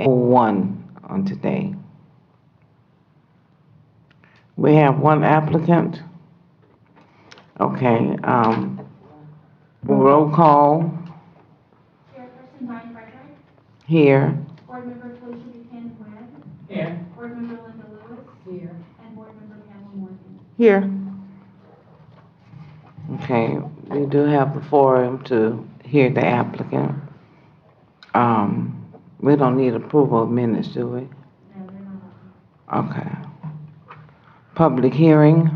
one on today. We have one applicant. Okay, roll call. Chairperson Diane Frederick. Here. Board Member Felicia Buchanan Webb. Here. Board Member Linda Lewis. Here. And Board Member Pamela Morgan. Here. Okay, we do have the forum to hear the applicant. We don't need approval of minutes, do we? No, they're not open. Okay. Public hearing.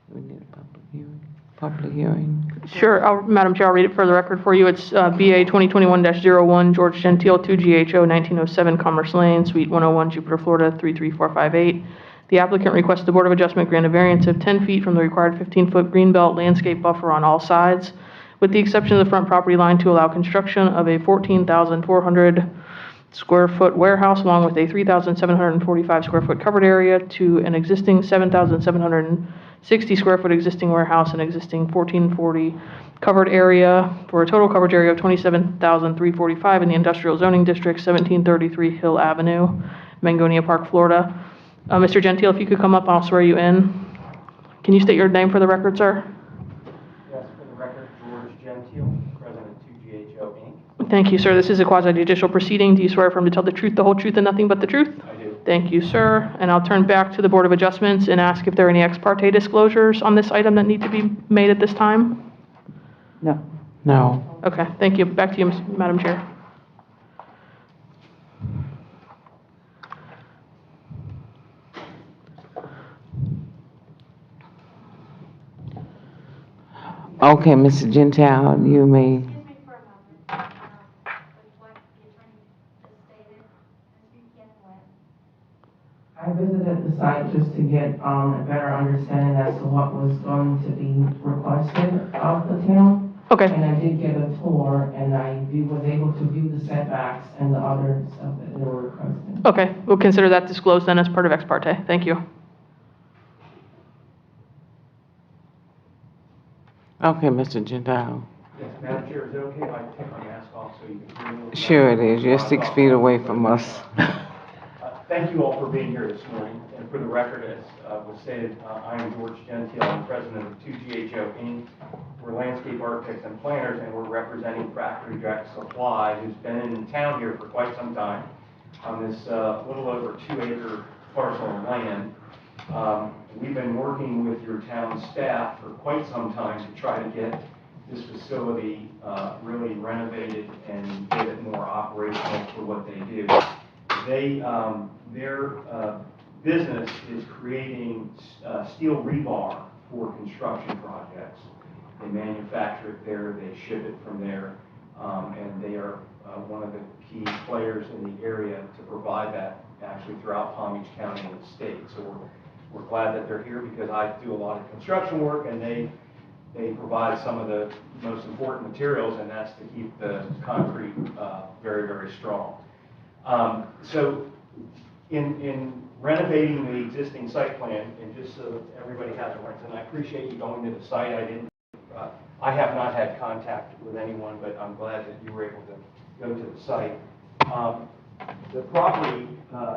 We need a public hearing. Public hearing. Sure, Madam Chair, I'll read it for the record for you. It's BA 2021-01, George Gentile, 2GHO 1907 Commerce Lane, Suite 101, Jupiter, Florida, 33458. The applicant requests the Board of Adjustment grant a variance of 10 feet from the required 15-foot greenbelt landscape buffer on all sides, with the exception of the front property line, to allow construction of a 14,400 square foot warehouse along with a 3,745 square foot covered area to an existing 7,760 square foot existing warehouse and existing 1440 covered area for a total coverage area of 27,345 in the industrial zoning district, 1733 Hill Avenue, Mangonia Park, Florida. Mr. Gentile, if you could come up, I'll swear you in. Can you state your name for the record, sir? Yes, for the record, George Gentile, President of 2GHO Inc. Thank you, sir. This is a quasi-judicial proceeding. Do you swear affirm to tell the truth, the whole truth, and nothing but the truth? I do. Thank you, sir. And I'll turn back to the Board of Adjustments and ask if there are any ex parte disclosures on this item that need to be made at this time. No. No. Okay, thank you. Back to you, Madam Chair. Okay, Mr. Gentile, you may. Excuse me for a moment. With what the attorney just stated, Ms. Buchanan Webb. I visited the site just to get a better understanding as to what was going to be requested of the town. Okay, And I did get a tour, and was able to view the setbacks and the other stuff that they were requesting. okay. We'll consider that disclosed then as part of ex parte. Thank you. Okay, Mr. Gentile. Yes, Madam Chair, is it okay if I take my mask off so you can hear me a little better? Sure it is. You're 6 feet away from us. Thank you all for being here this morning. And for the record, as was stated, I am George Gentile. I'm president of 2GHO Inc. We're landscape architects and planners, and we're representing Factory Direct Supply, who's been in town here for quite some time on this little over 2-acre parcel of land. We've been working with your town staff for quite some time to try to get this facility really renovated and get it more operational for what they do. Their business is creating steel rebar for construction projects. They manufacture it there, they ship it from there, and they are one of the key players in the area to provide that actually throughout Palm Beach County and the state. So we're glad that they're here because I do a lot of construction work, and they provide some of the most important materials, and that's to keep the concrete very, very strong. So in renovating the existing site plan, and just so that everybody has a reference, and I appreciate you going to the site. I have not had contact with anyone, but I'm glad that you were able to go to the site. The property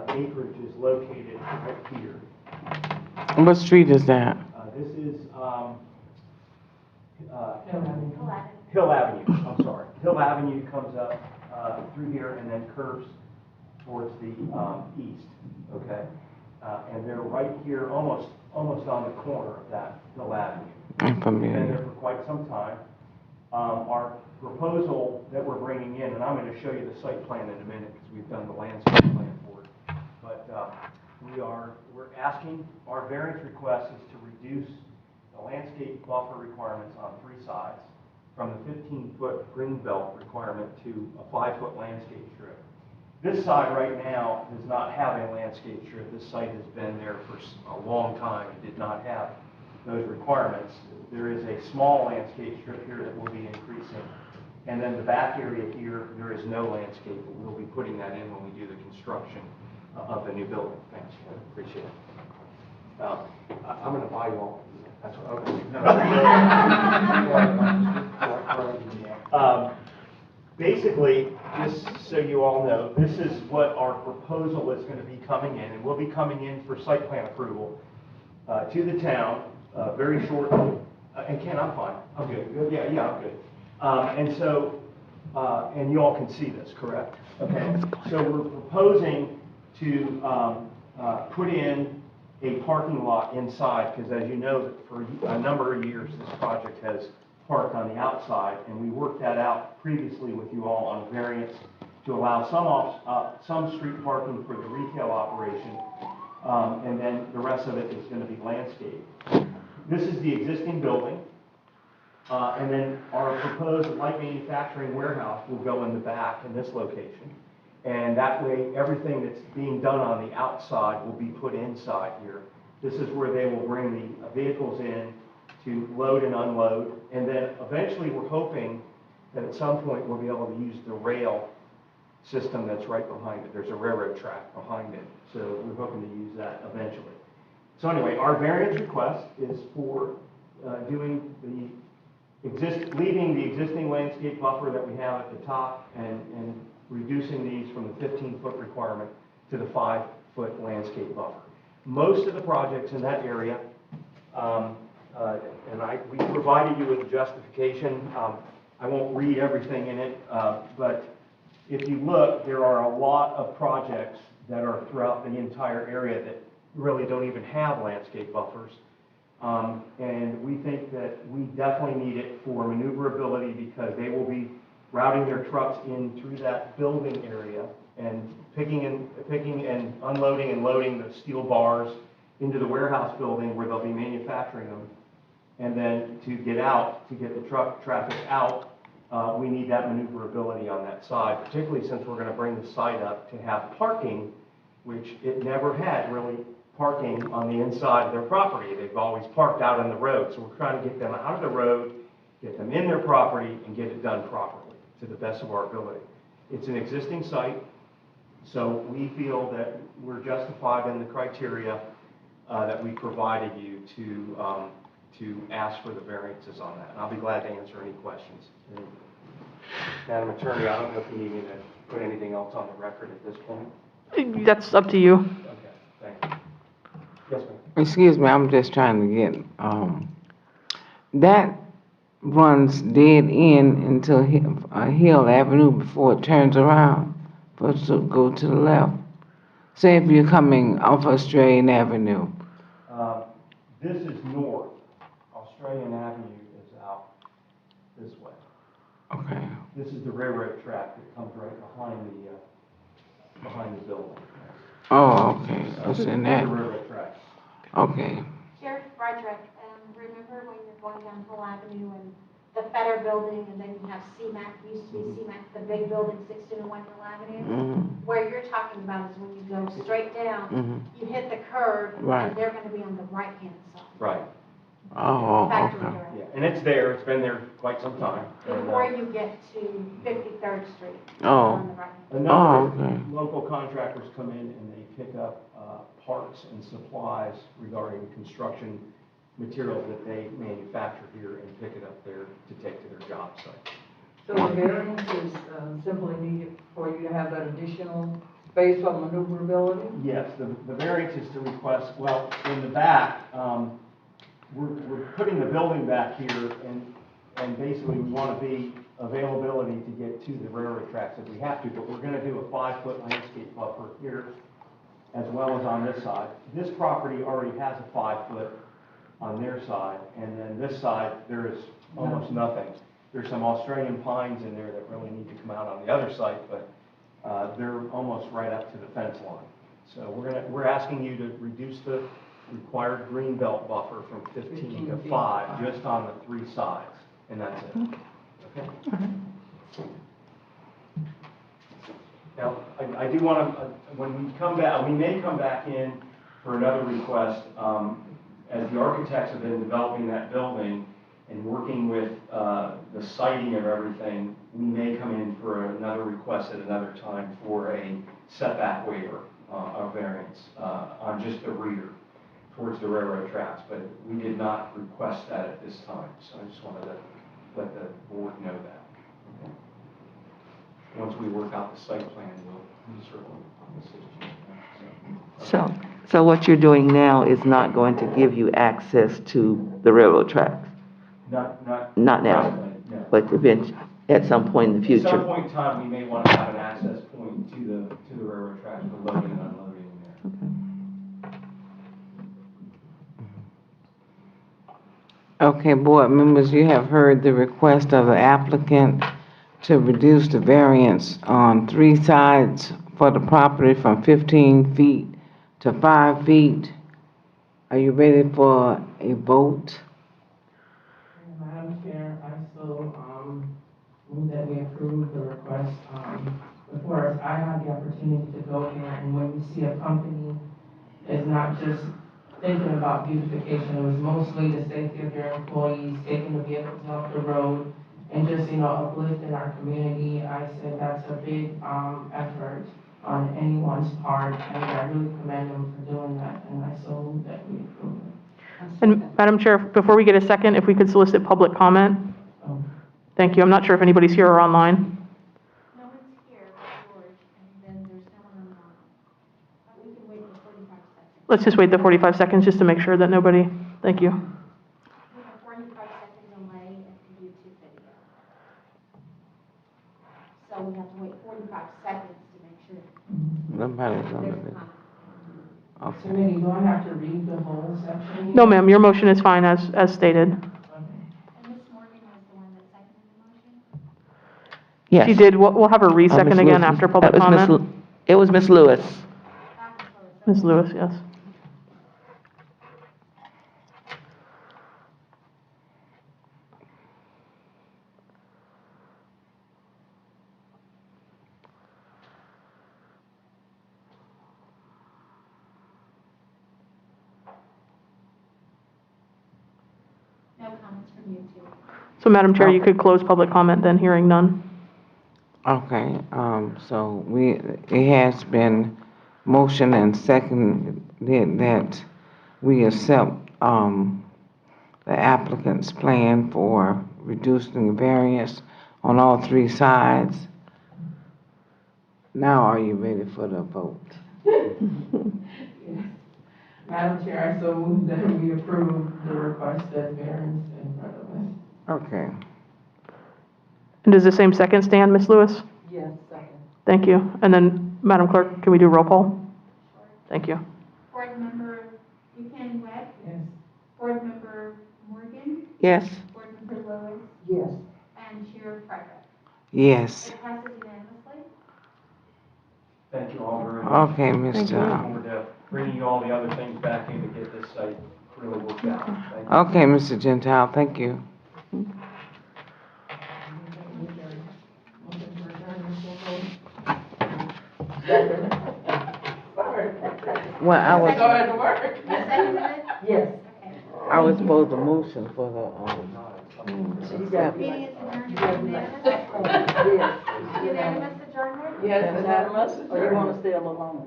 acreage is located right here. What street is that? This is Eleven. Hill Avenue. I'm sorry. Hill Avenue comes up through here and then curves towards the east. Okay, and they're right here, almost on the corner of that Hill Avenue. I'm Been familiar. there for quite some time. Our proposal that we're bringing in, and I'm going to show you the site plan in a minute because we've done the landscape plan for it. But we're asking, our variance request is to reduce the landscape buffer requirements on 3 sides from the 15-foot green belt requirement to a 5-foot landscape strip. This side right now does not have a landscape strip. This site has been there for a long time. It did not have those requirements. There is a small landscape strip here that will be increasing. And then the back area here, there is no landscape, but we'll be putting that in when we do the construction of the new building. Thanks, I appreciate it. I'm going to buy you all. That's what okay. Basically, just so you all know, this is what our proposal is going to be coming in, and we'll be coming in for site plan approval to the town very shortly. And Ken, I'm fine. I'm good. Good? Yeah, I'm good. And so, and you all can see this, correct? Okay. So we're proposing to put in a parking lot inside, because as you know, that for a number of years, this project has parked on the outside, and we worked that out previously with you all on a variance to allow some street parking for the retail operation, and then the rest of it is going to be landscaped. This is the existing building, and then our proposed light manufacturing warehouse will go in the back in this location. And that way, everything that's being done on the outside will be put inside here. This is where they will bring the vehicles in to load and unload. And then eventually, we're hoping that at some point we'll be able to use the rail system that's right behind it. There's a railroad track behind it. So we're hoping to use that eventually. So anyway, our variance request is for leaving the existing landscape buffer that we have at the top and reducing these from the 15-foot requirement to the 5-foot landscape buffer. Most of the projects in that area, we provided you with a justification. I won't read everything in it, but if you look, there are a lot of projects that are throughout the entire area that really don't even have landscape buffers. And we think that we definitely need it for maneuverability because they will be routing their trucks in through that building area and picking and unloading and loading the steel bars into the warehouse building where they'll be manufacturing them. And then to get the truck traffic out, we need that maneuverability on that side, particularly since we're going to bring the site up to have parking, which it never had really parking on the inside of their property. They've always parked out on the road. So we're trying to get them out of the road, get them in their property, and get it done properly to the best of our ability. It's an existing site, so we feel that we're justified in the criteria that we provided you to ask for the variances on that. And I'll be glad to answer any questions. And Madam Attorney, I don't know if you need me to put anything else on the record at this point. That's up to you. Okay, thank you. Yes, ma'am. Excuse me, I'm just trying to get, that runs dead end into Hill Avenue before it turns around, for it to go to the left. Say if you're coming off Australian Avenue. This is north. Australian Avenue is out this way. Okay. This is the railroad track that comes right behind the building. Oh, okay. It's in The that. railroad track. Okay. Sheriff Frederick, remember when you're going down Hill Avenue and the Fetter Building, and then you have CMAC, used to be CMAC, the big building, 1601 Hill Avenue? Mm-hmm. Where you're talking about is when you go straight down, Mm-hmm. you hit the curve, Right. and they're gonna be on the right-hand side. Right. Oh, Factory okay. direct. Yeah, and it's there. It's been there quite some time. And, Before you get to 53rd Street. Oh. On the right. a number Oh, okay. of local contractors come in and they pick up parts and supplies regarding construction materials that they manufacture here and pick it up there to take to their job site. So the variance is simply needed for you to have that additional space for maneuverability? Yes, the variance is to request, well, in the back, we're putting the building back here and basically we want to be availability to get to the railroad tracks if we have to, but we're going to do a 5-foot landscape buffer here as well as on this side. This property already has a 5-foot on their side, and then this side, there is almost nothing. There's some Australian pines in there that really need to come out on the other side, but they're almost right up to the fence line. So we're asking you to reduce the required green belt buffer from 15 to 5, just on the 3 sides, and that's it. Okay? Now, I do want to, when we come back, we may come back in for another request, as the architects have been developing that building and working with the siting of everything, we may come in for another request at another time for a setback waiver of variance on just the rear towards the railroad tracks, but we did not request that at this time, so I just wanted to let the board know that. Okay. once we work out the site plan, we'll certainly assist you. So what you're doing now is not going to give you access to the railroad tracks? Not Not now, presently, no. but eventually, at some point in the At some future? point in time, we may want to have an access point to the railroad tracks for loading and unloading there. Okay, board members, you have heard the request of the applicant to reduce the variance on 3 sides for the property from 15 feet to 5 feet. Are you ready for a vote? Madam Chair, I so, move that we approve the request. Before us, I had the opportunity to go there, and when you see a company is not just thinking about beautification, it was mostly the safety of their employees, taking the vehicles off the road, and just, uplifting our community. I said that's a big, effort on anyone's part, and I really commend them for doing that, and I so move that we approve it. And Madam Chair, before we get a second, if we could solicit public comment? Oh. Thank you. I'm not sure if anybody's here or online. No one's here, but George, and then there's no one online. But we can wait for 45 seconds. Let's just wait the 45 seconds just to make sure that nobody, thank you. We have 45-second delay at the YouTube video. So we have to wait 45 seconds to make sure Nobody's on there's a the, comment. okay. Committee, do I have to read the whole section? No, ma'am, your motion is fine as stated. And Ms. Morgan was the one that seconded the motion? Yes. She did, we'll have her re-second Ms. again Lewis. after public That was Ms. comment. It was Ms. Lewis. That was Ms. Lewis, yes. No comments from YouTube. So Madam Chair, you could close public comment then, hearing none. Okay, so it has been motion and seconded that we accept, the applicant's plan for reducing the variance on all 3 sides. Now are you ready for the vote? Madam Chair, I so move that we approve the requested variance in front of us. Okay, And does the same second stand, Ms. Lewis? Yes, second. Thank you. And then, Madam Clerk, can we do roll call? Thank you. Board Member Buchanan Webb, Yes. Board Member Morgan, Yes. Board Member Lewis, Yes. and Chair Frederick. yes. It passes unanimously. Thank you all very much. Okay, Look Mr. forward to bringing you all the other things back in to get this site really worked out. Thank you. Okay, Mr. Gentile, thank you. Well, I was, Go ahead to work. You seconded it? Yes. Okay. I was supposed to motion for You got Meeting it. is adjourned. Unanimous? Yes. Unanimous adjournment? Yes, unanimous. Or you want to stay a little longer?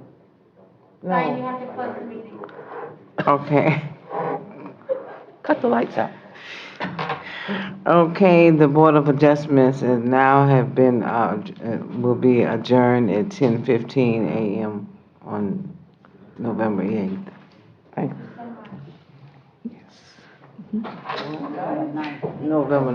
Diane, you No, have to close the meeting. okay. Cut the lights out. Okay, the Board of Adjustments is now have been, will be adjourned at 10:15 a.m. on November 8th. Thank you so much. November